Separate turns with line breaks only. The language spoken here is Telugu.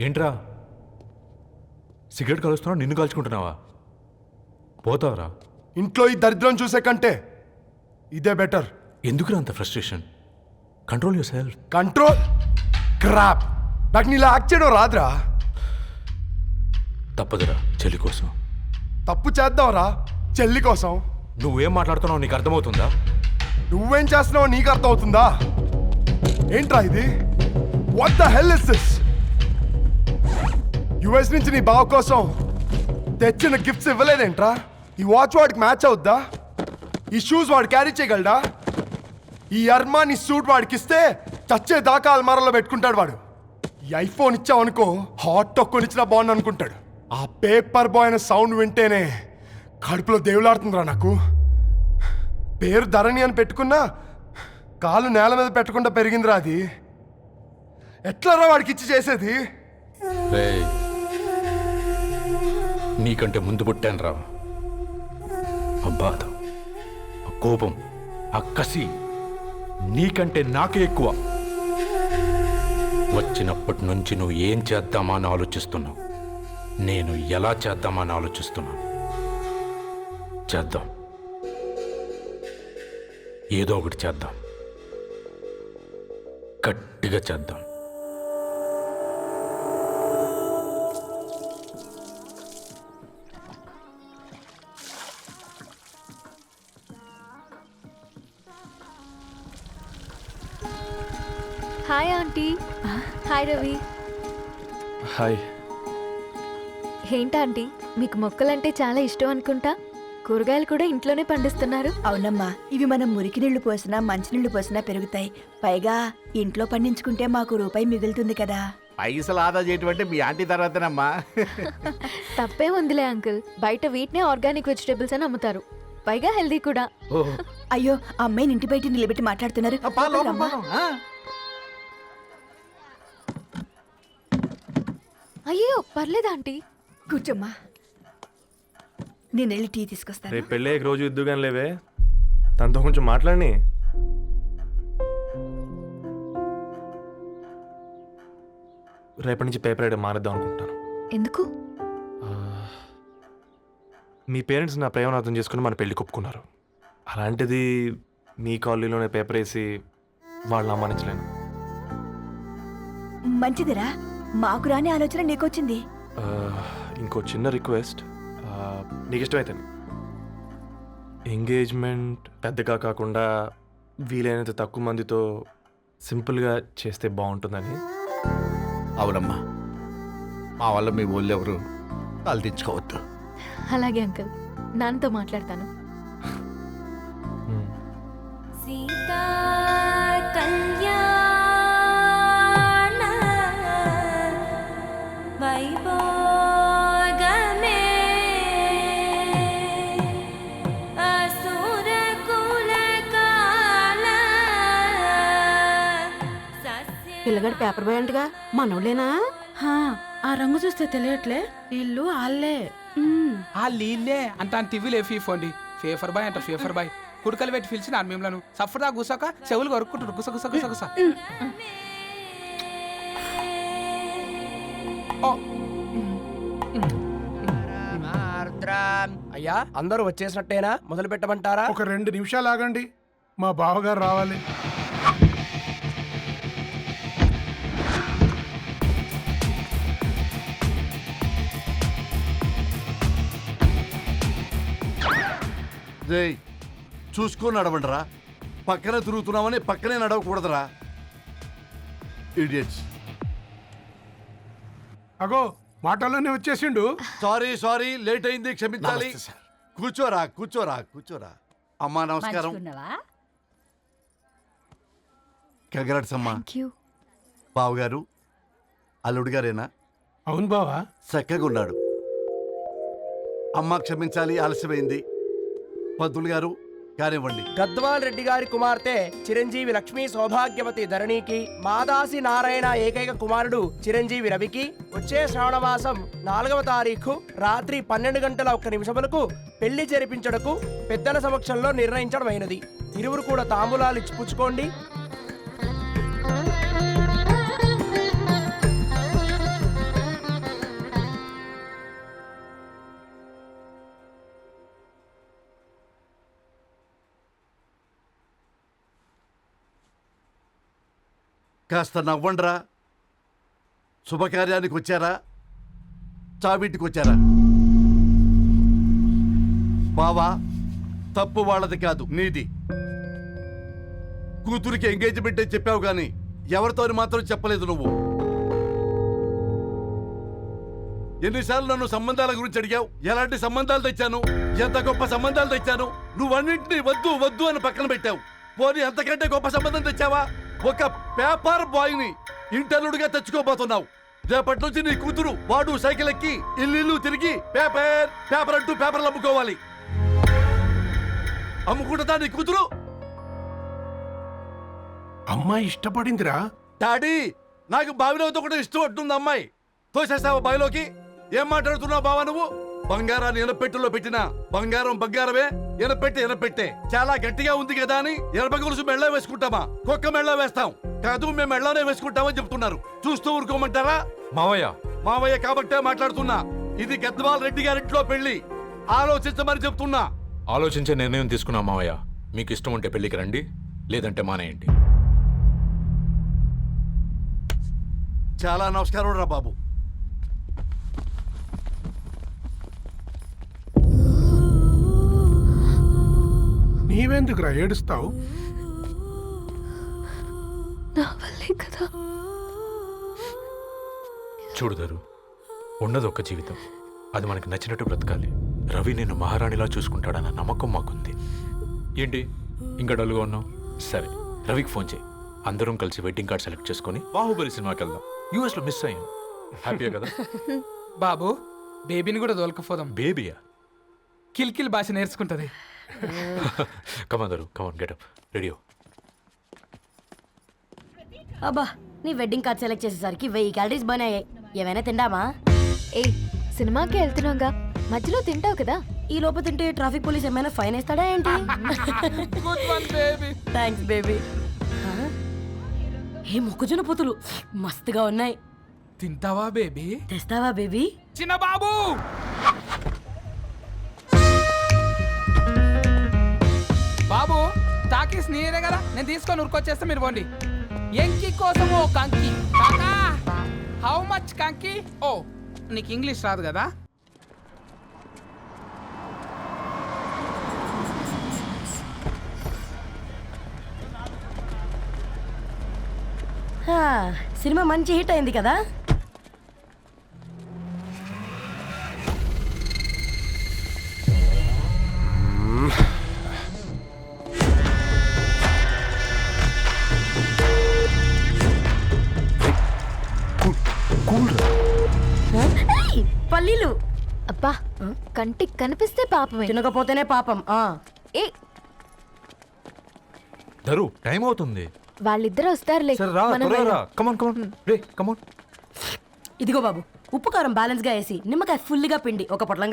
ఏంట్రా సిగరెట్ కలుస్తున్నావు, నిన్ను కాల్చుకుంటున్నావా? పోతావరా?
ఇంట్లో ఈ దరిద్రం చూసే కంటే ఇదే బెటర్.
ఎందుకురా అంత frustration? Control your self.
Control crap. నాకు నీలా యాక్ట్ చేయడం రాదురా.
తప్పదురా, చెల్లి కోసం.
తప్పు చేద్దాంరా చెల్లి కోసం.
నువ్వేం మాట్లాడుతున్నావు నీకు అర్థమవుతుందా?
నువ్వేం చేస్తున్నావో నీకు అర్థం అవుతుందా? ఏంట్రా ఇది? What the hell is this? US నుంచి నీ బావ కోసం తెచ్చిన గిఫ్ట్స్ ఇవ్వలేదేంట్రా? ఈ వాచ్ వాడికి మ్యాచ్ అవుద్దా? ఈ షూస్ వాడు క్యారీ చేయగలడా? ఈ అర్మాని సూట్ వాడికి ఇస్తే చచ్చే దాకా అల్మారాలో పెట్టుకుంటాడు వాడు. ఈ ఐఫోన్ ఇచ్చావనుకో హాట్ టొక్కని ఇచ్చినా బాగుంది అనుకుంటాడు. ఆ పేపర్ బాయ్ అనే సౌండ్ వింటేనే కడుపులో దేవులాడుతుందిరా నాకు. పేరు ధరణి అని పెట్టుకున్నా కాలు నేల మీద పెట్టకుండా పెరిగిందిరా అది. ఎట్లారా వాడికి ఇచ్చి చేసేది?
రేయ్, నీకంటే ముందు పుట్టాను రా. ఆ బాధ, ఆ కోపం, ఆ కసి నీకంటే నాకే ఎక్కువ. వచ్చినప్పటి నుంచి నువ్వు ఏం చేద్దామా అని ఆలోచిస్తున్నావు, నేను ఎలా చేద్దామా అని ఆలోచిస్తున్నాను. చేద్దాం, ఏదో ఒకటి చేద్దాం, గట్టిగా చేద్దాం.
Hi aunty. Hi Ravi.
Hi.
ఏంటా ఆంటీ, మీకు మొక్కలంటే చాలా ఇష్టం అనుకుంటా. కూరగాయలు కూడా ఇంట్లోనే పండిస్తున్నారు.
అవునమ్మా, ఇవి మనం మురికి నీళ్లు పోసినా మంచినీళ్లు పోసినా పెరుగుతాయి. పైగా ఇంట్లో పండించుకుంటే మాకు రూపాయి మిగులుతుంది కదా.
పైసలు ఆదా చేయటం అంటే మీ ఆంటీ తర్వాతనమ్మా.
తప్పే ఉందిలే అంకుల్, బయట వీటినే ఆర్గానిక్ వెజిటేబుల్స్ అని అమ్ముతారు, పైగా హెల్దీ కూడా.
అయ్యో, ఆ అమ్మాయిని ఇంటి బయట నిలబెట్టి మాట్లాడుతున్నారు. రమ్మా.
అయ్యో పర్లేదు ఆంటీ.
కూర్చోమ్మా, నేను వెళ్ళి టీ తీసుకొస్తాను.
రేపు పెళ్ళి రోజు ఇద్దుగాని లేవే, తనతో కొంచెం మాట్లాడి. రేపటి నుంచి పేపర్ వేయడం మానేద్దాం అనుకుంటాను.
ఎందుకు?
మీ పేరెంట్స్ నా ప్రేమను అర్థం చేసుకుని మన పెళ్లి ఒప్పుకున్నారు. అలాంటిది మీ కాలనీలోనే పేపర్ వేసి వాళ్ళని అమ్మానించలేను.
మంచిదిరా, మాకు రాని ఆలోచన నీకొచ్చింది.
ఇంకో చిన్న రిక్వెస్ట్, నీకు ఇష్టమైతే ఎంగేజ్మెంట్ పెద్దగా కాకుండా వీలైనంత తక్కువ మందితో సింపుల్గా చేస్తే బాగుంటుందని.
అవునమ్మా, మా వల్ల మీ ఊళ్ళో ఎవరు తలదించుకోవద్దు.
అలాగే అంకుల్, నాన్నతో మాట్లాడతాను.
సీతా కళ్యాణ వైభోగమే అసుర కుల కాల.
పిల్లగాడు పేపర్ బాయ్ అంటగా, మనోళ్ళేనా? ఆ రంగు చూస్తే తెలియట్లే, ఇల్లు ఆళ్ళే.
ఆ లీల్లే అంత టీవీలో ఫీఫోండి. ఫేఫర్ బాయ్ అంట, ఫేఫర్ బాయ్. కుడుకలు పెట్టి పిలిచిన మిమ్మల్ని సఫర్దా గుసక చెవులు కొరుక్కుంటారు. గుస గుస గుస గుస.
అయ్యా, అందరూ వచ్చేసినట్టేనా? మొదలు పెట్టమంటారా?
ఒక 2 నిమిషాలు ఆగండి, మా బావగారు రావాలి.
చూసుకొని నడవండిరా. పక్కన తిరుగుతున్నామని పక్కనే నడవకూడదురా. ఇడియట్స్.
అగో, మాటల్లోనే వచ్చేసిండు.
సారీ లేట్ అయింది, క్షమించాలి. కూర్చోరా కూర్చోరా కూర్చోరా. అమ్మా నమస్కారం. కంగ్రాట్స్ అమ్మా. బావగారు అల్లుడు గారేనా?
అవును బావా.
చక్కగా ఉన్నాడు. అమ్మ క్షమించాలి, ఆలస్యమైంది. పంతులు గారు కానివ్వండి.
గద్వాల్ రెడ్డి గారి కుమార్తె చిరంజీవి లక్ష్మీ సౌభాగ్యవతి ధరణికి, మాదాసి నారాయణ ఏకైక కుమారుడు చిరంజీవి రవికి వచ్చే శ్రావణమాసం 4వ తారీఖు రాత్రి 12:01 పెళ్లి జరిపించడకు పెద్దల సమక్షంలో నిర్ణయించడమైనది. ఇరువురు కూడా తాంబూలాలు ఇచ్చి పుచ్చుకోండి.
కాస్త నవ్వండ్రా. శుభకార్యానికి వచ్చారా, చావింటికి వచ్చారా? బావా, తప్పు వాళ్ళది కాదు, నీది. కూతురికి ఎంగేజ్మెంట్ అని చెప్పావు కానీ ఎవరితోని మాత్రం చెప్పలేదు నువ్వు. ఎన్నిసార్లు నన్ను సంబంధాల గురించి అడిగావు? ఎలాంటి సంబంధాలు తెచ్చాను, ఎంత గొప్ప సంబంధాలు తెచ్చాను. నువ్వన్నింటినీ వద్దు వద్దు అని పక్కన పెట్టావు. పోనీ అంతకంటే గొప్ప సంబంధం తెచ్చావా? ఒక పేపర్ బాయ్ ని ఇంటర్లుడిగా తెచ్చుకోబోతున్నావు. రేపటి నుంచి నీ కూతురు వాడు సైకిల్ ఎక్కి ఇల్లు తిరిగి పేపర్ పేపర్ అంటూ పేపర్లు అమ్ముకోవాలి. అమ్ముకుంటుందా నీ కూతురు?
అమ్మాయి ఇష్టపడిందిరా.
డాడీ, నాకు బావిలోతో కూడా ఇష్టం అంటుంది అమ్మాయి. తోసేస్తావా బావిలోకి? ఏం మాట్లాడుతున్నావు బావా నువ్వు? బంగారాన్ని ఎనపెట్టులో పెట్టినా బంగారం బంగారమే, ఎనపెట్టే చాలా గట్టిగా ఉంది కదా అని ఎనప గొలుసు మెళ్ళ వేసుకుంటామా? కుక్క మెళ్ళ వేస్తాం కాదు, మేము మెళ్ళనే వేసుకుంటామని చెప్తున్నారు. చూస్తూ ఊరుకోమంటారా? మావయ్య కాబట్టే మాట్లాడుతున్నా. ఇది గద్వాల్ రెడ్డి గారింట్లో పెళ్లి. ఆలోచించమని చెప్తున్నా.
ఆలోచించే నిర్ణయం తీసుకున్నా మావయ్య. మీకు ఇష్టం ఉంటే పెళ్లికి రండి, లేదంటే మానేయండి.
చాలా నమస్కారం రా బాబు.
నీవెందుకురా ఏడుస్తావు?
నా వల్లే కదా.
చూడుదరు, ఉన్నది ఒక్క జీవితం, అది మనకి నచ్చినట్టు బ్రతకాలి. రవి నేను మహారాణిలా చూసుకుంటాడన్న నమ్మకం మాకుంది. ఏంటి ఇంకా డల్గా ఉన్నావు? సరే, రవికి ఫోన్ చేయి. అందరం కలిసి వెడ్డింగ్ కార్డ్ సెలెక్ట్ చేసుకొని బాహుబలి సినిమాకి వెళ్దాం. యూఎస్లో మిస్ అయ్యాం. హ్యాపీయా కదా?
బాబు, బేబీని కూడా దోలకపోదాం.
బేబీయా?
కిల్కిల్ భాష నేర్చుకుంటది.
కమాన్ కమాన్, గెటప్ రెడీ.
అబ్బా, నీ వెడ్డింగ్ కార్డ్ సెలెక్ట్ చేసేసరికి 1000 క్యాలరీస్ బర్న్ అయ్యాయి. ఏమైనా తిండామా?
ఏ, సినిమాకి వెళ్తున్నాగా, మధ్యలో తింటావు కదా.
ఈ లోపు తింటే ట్రాఫిక్ పోలీస్ ఏమైనా ఫైన్ వేస్తాడా ఏంటి?
Good one baby.
Thanks baby. ఏ మొక్కజొన్న పొతులు మస్తుగా ఉన్నాయి.
తింటావా బేబీ?
తెస్తావా బేబీ?
చిన్న బాబు, బాబు తాకీస్ నీరే కదా, నేను తీసుకొని ఉరుకొచ్చేస్తే మీరు పోండి. ఎంకి కోసం ఓ కంకి. కాకా, హౌ మచ్ కంకి? ఓ, నీకు ఇంగ్లీష్ రాదు కదా.
సినిమా మంచి హిట్ అయింది కదా. ఏయ్, పల్లీలు.
అబ్బా, కంటికి కనిపిస్తే పాపమే,
తినకపోతేనే పాపం.
ఏ
ధరు, టైం అవుతుంది.
వాళ్ళిద్దరూ వస్తారులే.
సరే రా,
మనం
త్వరగా రా.
వెళ్దాం.
కమాన్ రే, కమాన్.
ఇదిగో బాబు, ఉప్పు కారం బ్యాలెన్స్ గా వేసి నిమ్మకాయ ఫుల్ గా పిండి ఒక పొట్లం